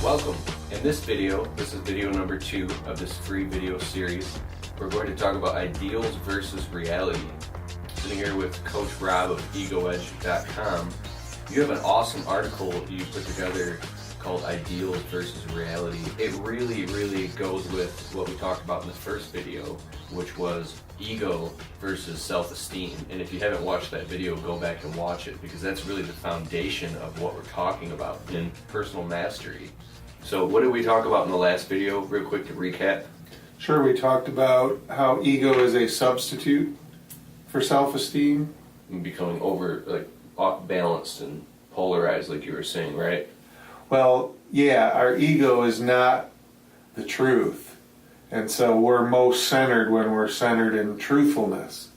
Welcome. In this video, this is video number 2 of this free video series. We're going to talk about ideals versus reality. Sitting here with Coach Rob of EgoEdge.com. You have an awesome article you put together called Ideals versus Reality. It really goes with what we talked about in the first video, which was ego versus self-esteem. And if you haven't watched that video, go back and watch it, because that's really the foundation of what we're talking about in personal mastery. So what did we talk about in the last video, real quick to recap? Sure, we talked about how ego is a substitute for self-esteem. And becoming off balanced and polarized, like you were saying, right? Well, yeah, our ego is not the truth. And so we're most centered when we're centered in truthfulness.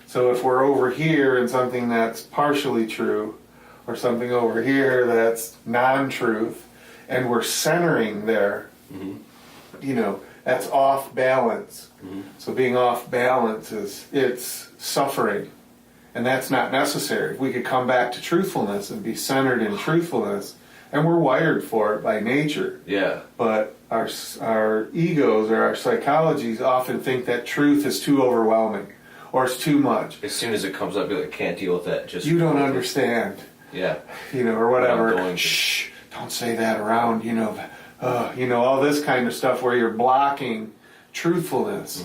So if we're over here in something that's partially true, or something over here that's non-truth, and we're centering there, that's off balance. So being off balance it's suffering. And that's not necessary. We could come back to truthfulness and be centered in truthfulness, and we're wired for it by nature. Yeah. But our egos or our psychologies often think that truth is too overwhelming, or it's too much. As soon as it comes up, you're like, can't deal with that. Just you don't understand. Yeah. Or whatever. Shh, don't say that around, all this kind of stuff where you're blocking truthfulness.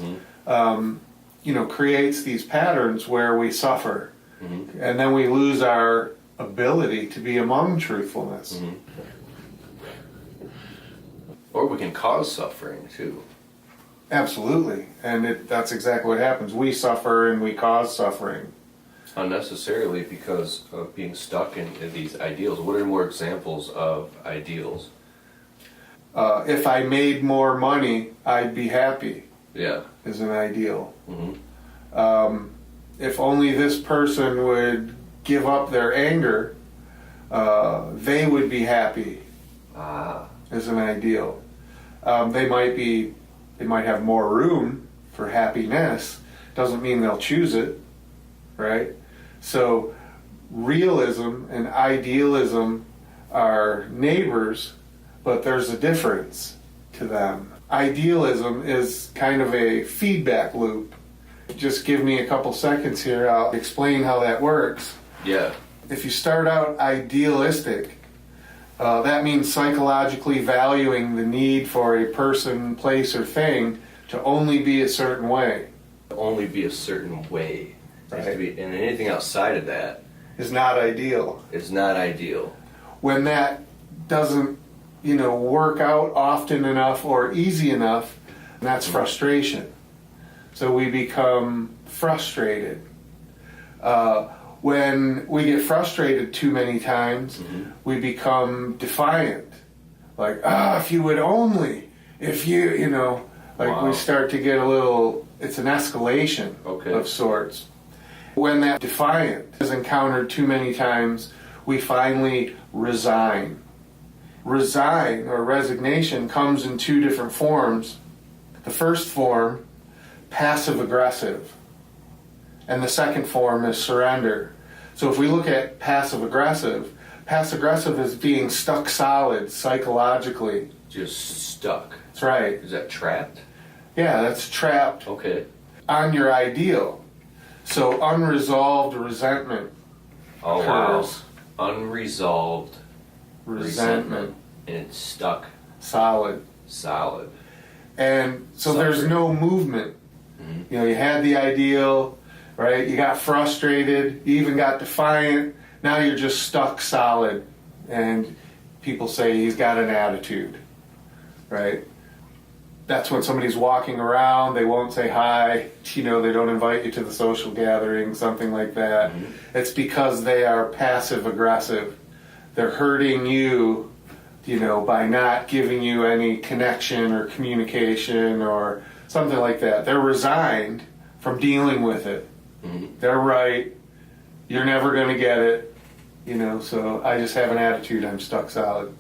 Creates these patterns where we suffer. And then we lose our ability to be among truthfulness. Or we can cause suffering too. Absolutely. And that's exactly what happens. We suffer and we cause suffering. Unnecessarily, because of being stuck in these ideals. What are more examples of ideals? If I made more money, I'd be happy. Yeah. Is an ideal. If only this person would give up their anger, they would be happy. Is an ideal. They might have more room for happiness. Doesn't mean they'll choose it, right? So realism and idealism are neighbors, but there's a difference to them. Idealism is kind of a feedback loop. Just give me a couple seconds here, I'll explain how that works. Yeah. If you start out idealistic, that means psychologically valuing the need for a person, place, or thing to only be a certain way. Only be a certain way. Right. And anything outside of that is not ideal. It's not ideal. When that doesn't, work out often enough or easy enough, that's frustration. So we become frustrated. When we get frustrated too many times, we become defiant. Like, if you would only, Wow. We start to get it's an escalation of sorts. When that defiant is encountered too many times, we finally resign. Resign, or resignation, comes in 2 different forms. The first form, passive-aggressive. And the second form is surrender. So if we look at passive-aggressive is being stuck solid psychologically. Just stuck. That's right. Is that trapped? Yeah, that's trapped on your ideal. So unresolved resentment occurs. Wow. Unresolved resentment. And it's stuck. Solid. And so there's no movement. You had the ideal, right? You got frustrated, you even got defiant. Now you're just stuck solid. And people say he's got an attitude, right? That's when somebody's walking around, they won't say hi, they don't invite you to the social gathering, something like that. It's because they are passive-aggressive. They're hurting you, by not giving you any connection or communication or something like that. They're resigned from dealing with it. They're right. You're never going to get it. So I just have an attitude, I'm stuck solid.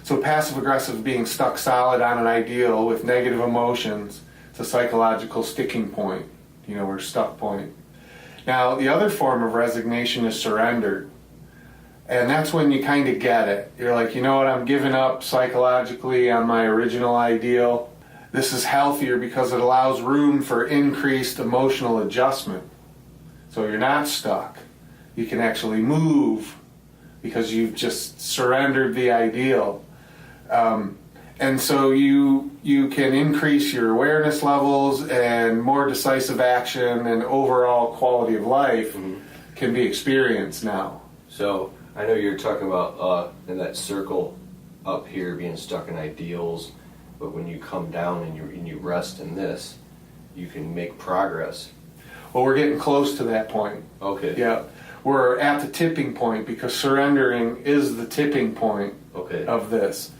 So passive-aggressive, being stuck solid on an ideal with negative emotions, it's a psychological sticking point, or stuck point. Now, the other form of resignation is surrender. And that's when you kind of get it. You're like, you know what, I'm giving up psychologically on my original ideal. This is healthier because it allows room for increased emotional adjustment. So you're not stuck. You can actually move because you've just surrendered the ideal. And so you can increase your awareness levels, and more decisive action and overall quality of life can be experienced now. So I know you're talking about in that circle up here being stuck in ideals, but when you come down and you rest in this, you can make progress. Well, we're getting close to that point. Okay. Yeah. We're at the tipping point because surrendering is the tipping point of this.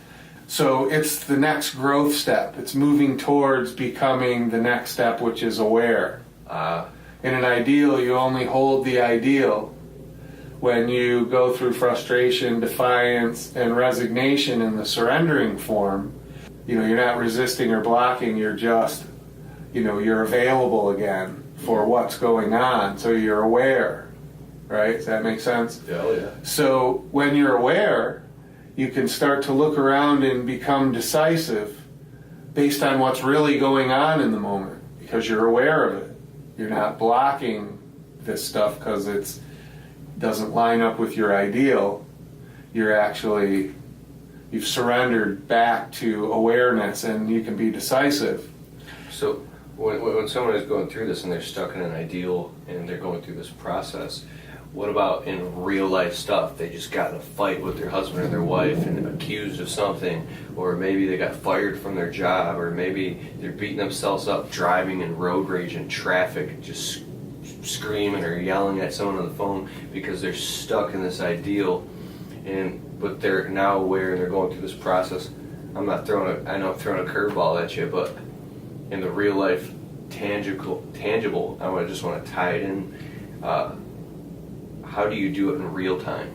So it's the next growth step. It's moving towards becoming the next step, which is aware. In an ideal, you only hold the ideal. When you go through frustration, defiance, and resignation in the surrendering form, you're not resisting or blocking, you're just, you're available again for what's going on. So you're aware, right? Does that make sense? Yeah. So when you're aware, you can start to look around and become decisive based on what's really going on in the moment, because you're aware of it. You're not blocking this stuff because it doesn't line up with your ideal. You've surrendered back to awareness, and you can be decisive. So when someone is going through this and they're stuck in an ideal and they're going through this process, what about in real life stuff? They just got in a fight with their husband or their wife and accused of something, or maybe they got fired from their job, or maybe they're beating themselves up driving in road rage in traffic, just screaming or yelling at someone on the phone because they're stuck in this ideal, but they're now aware and they're going through this process. I know I'm throwing a curveball at you, but in the real life tangible, I just want to tie it in. How do you do it in real time?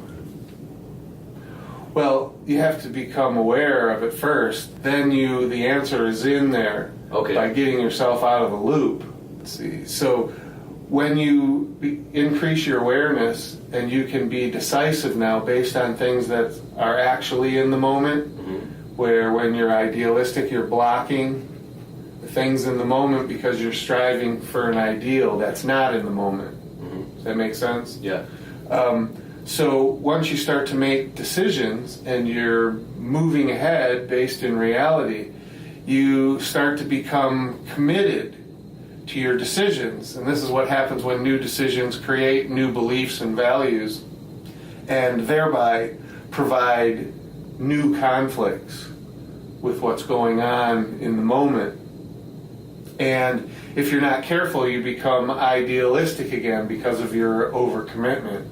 Well, you have to become aware of it first. Then the answer is in there by getting yourself out of the loop. Let's see. So when you increase your awareness, and you can be decisive now based on things that are actually in the moment, where when you're idealistic, you're blocking the things in the moment because you're striving for an ideal that's not in the moment. Does that make sense? Yeah. So once you start to make decisions and you're moving ahead based in reality, you start to become committed to your decisions. And this is what happens when new decisions create new beliefs and values, and thereby provide new conflicts with what's going on in the moment. And if you're not careful, you become idealistic again because of your overcommitment.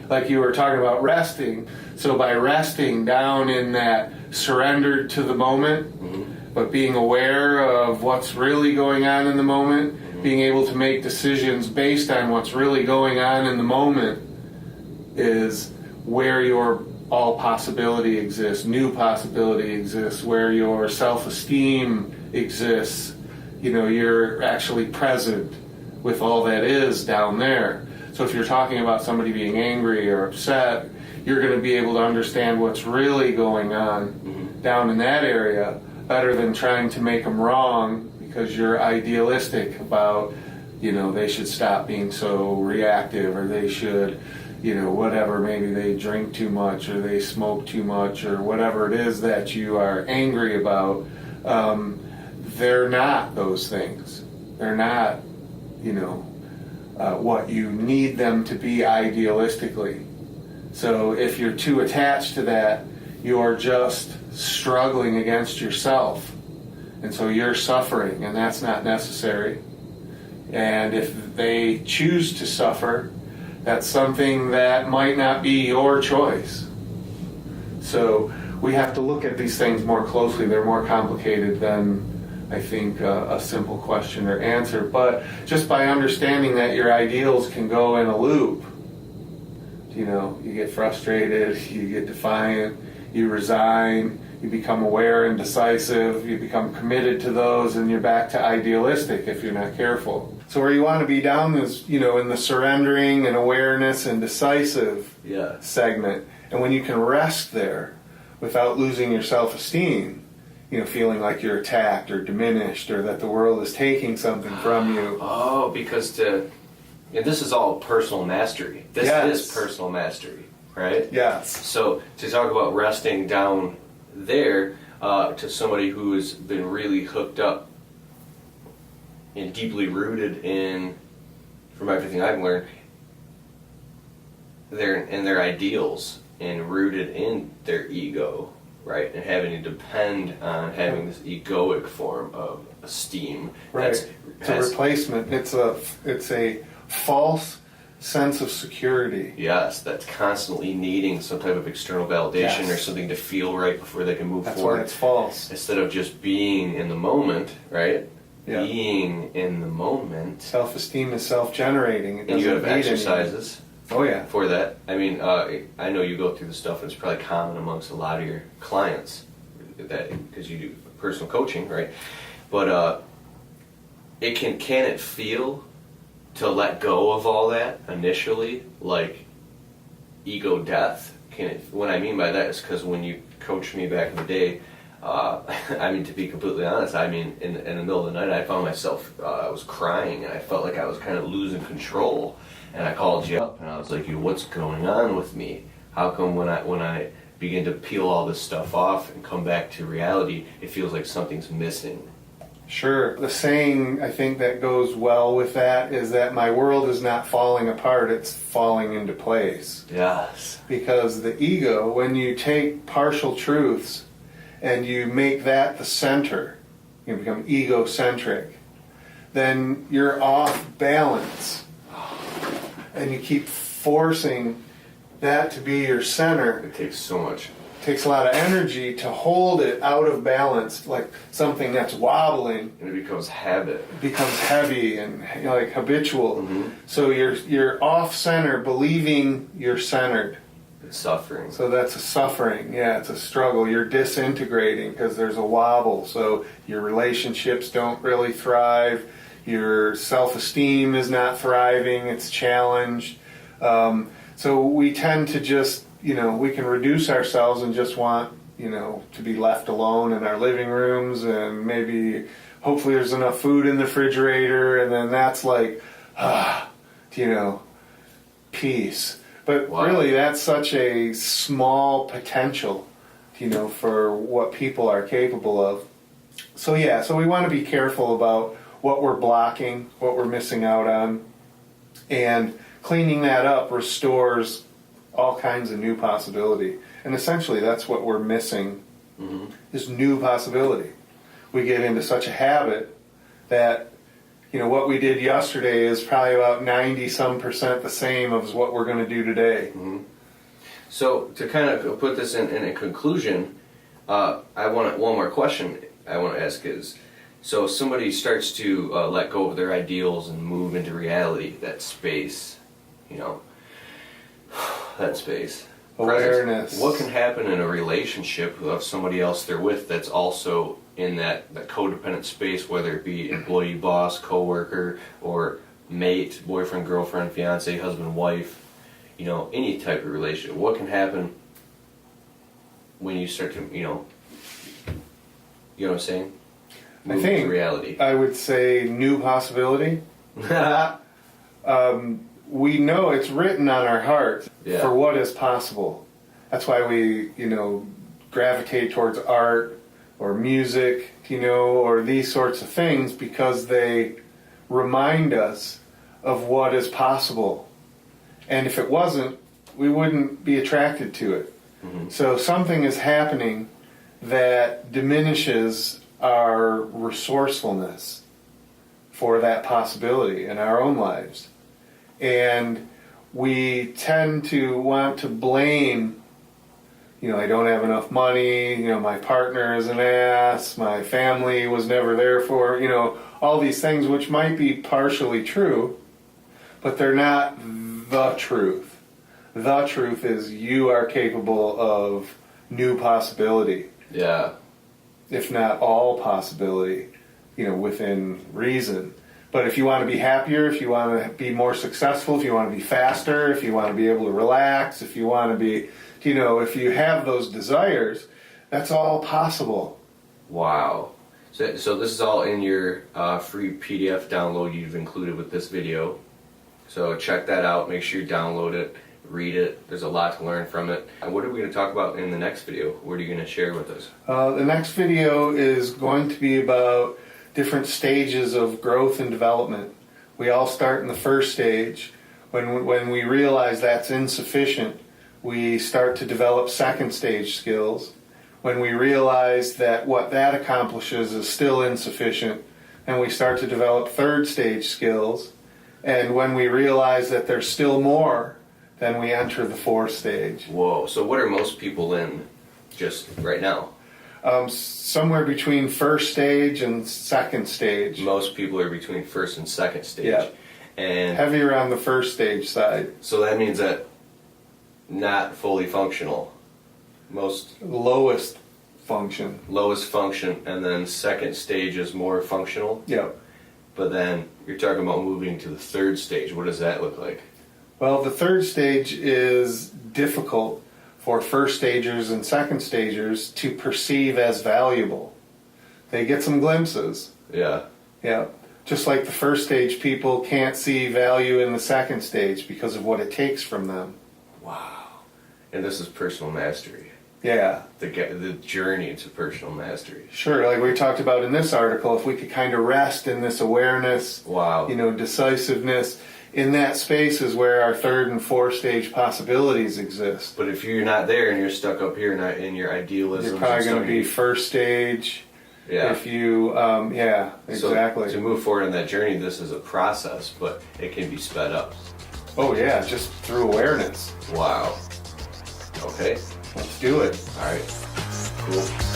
Like you were talking about resting. So by resting down in that surrendered to the moment, but being aware of what's really going on in the moment, being able to make decisions based on what's really going on in the moment is where your all possibility exists, new possibility exists, where your self-esteem exists. You're actually present with all that is down there. So if you're talking about somebody being angry or upset, you're going to be able to understand what's really going on down in that area better than trying to make them wrong because you're idealistic about, they should stop being so reactive, or they should, whatever, maybe they drink too much or they smoke too much or whatever it is that you are angry about. They're not those things. They're not, what you need them to be idealistically. So if you're too attached to that, you're just struggling against yourself. And so you're suffering, and that's not necessary. And if they choose to suffer, that's something that might not be your choice. So we have to look at these things more closely. They're more complicated than, I think, a simple question or answer. But just by understanding that your ideals can go in a loop, you get frustrated, you get defiant, you resign, you become aware and decisive, you become committed to those, and you're back to idealistic if you're not careful. So where you want to be down is, in the surrendering and awareness and decisive segment. And when you can rest there without losing your self-esteem, feeling like you're attacked or diminished or that the world is taking something from you. Oh, because this is all personal mastery. This is personal mastery, right? Yes. So to talk about resting down there to somebody who has been really hooked up and deeply rooted in, from everything I've learned, their ideals and rooted in their ego, right? And having to depend on having this egoic form of esteem. Right. It's a replacement. It's a false sense of security. Yes, that's constantly needing some type of external validation or something to feel right before they can move That's forward. Why it's false. Instead of just being in the moment, right? Yeah. Being in the moment. Self-esteem is self-generating. It And you have doesn't need exercises for that. I mean, I know you go through the stuff, and it's probably common amongst a lot of your clients because you do personal coaching, right? But can it feel to let go of all that initially, like ego death? What I mean by that is because when you coached me back in the day, I mean, to be completely honest, I mean, in the middle of the night, I found myself, I was crying, and I felt like I was kind of losing control. And I called you up, and I was like, what's going on with me? How come when I begin to peel all this stuff off and come back to reality, it feels like something's missing? Sure. The saying, I think, that goes well with that is that my world is not falling apart, it's falling into place. Yes. Because the ego, when you take partial truths and you make that the center, you become egocentric, then you're off balance. And you keep forcing that to be your center. It takes so much. It takes a lot of energy to hold it out of balance, like something that's wobbling. And it becomes habit. It becomes heavy and like habitual. Mm-hmm. So you're off center, believing you're centered. It's suffering. So that's a suffering. Yeah, it's a struggle. You're disintegrating because there's a wobble. So your relationships don't really thrive. Your self-esteem is not thriving. It's challenged. So we tend to just, we can reduce ourselves and just want, to be left alone in our living rooms, and maybe hopefully there's enough food in the refrigerator, and then that's like, peace. But really, that's such a small potential, for what people are capable of. So we want to be careful about what we're blocking, what we're missing out on, and cleaning that up restores all kinds of new possibility. And essentially that's what we're missing, is new possibility. We get into such a habit that, what we did yesterday is probably about 90% the same as what we're going to do today. Mm-hmm. So to kind of put this in a conclusion, one more question I want to ask is, so if somebody starts to let go of their ideals and move into reality, that space, that space. Awareness. Presence. What can happen in a relationship of somebody else they're with that's also in that codependent space, whether it be employee, boss, coworker, or mate, boyfriend, girlfriend, fiance, husband, wife, any type of relationship? What can happen when you start to, you know what I'm saying? Move I think to reality. I would say new possibility. We know it's written on our heart for what is possible. That's why we, gravitate towards art or music, or these sorts of things, because they remind us of what is possible. And if it wasn't, we wouldn't be attracted to it. Mm-hmm. So something is happening that diminishes our resourcefulness for that possibility in our own lives. And we tend to want to blame, I don't have enough money, my partner is an ass, my family was never there for, all these things which might be partially true, but they're not the truth. The truth is you are capable of new possibility. Yeah. If not all possibility, within reason. But if you want to be happier, if you want to be more successful, if you want to be faster, if you want to be able to relax, if you want to be, if you have those desires, that's all possible. Wow. So this is all in your free PDF download you've included with this video. So check that out. Make sure you download it, read it. There's a lot to learn from it. And what are we going to talk about in the next video? What are you going to share with us? The next video is going to be about different stages of growth and development. We all start in the first stage. When we realize that's insufficient, we start to develop second stage skills. When we realize that what that accomplishes is still insufficient, and we start to develop third stage skills. And when we realize that there's still more, then we enter the fourth stage. Whoa, so what are most people in just right now? Somewhere between first stage and second stage. Most people are between first and second stage. Yeah. And heavier on the first stage side. So that means that not fully functional. Most lowest function, and then second stage is more functional. Yep. But then you're talking about moving to the third stage. What does that look like? Well, the third stage is difficult for first stagers and second stagers to perceive as valuable. They get some glimpses. Yeah. Yeah. Just like the first stage people can't see value in the second stage because of what it takes from them. Wow. And this is personal mastery. Yeah. The journey to personal mastery. Sure, like we talked about in this article, if we could kind of rest in this awareness, wow, decisiveness, in that space is where our third and fourth stage possibilities exist. But if you're not there and you're stuck up here in your idealism, you're probably going to be first stage. Yeah. If you, yeah, exactly. So to move forward in that journey, this is a process, but it can be sped up. Oh yeah, just through awareness. Wow. Okay. Let's do it. All right. Cool.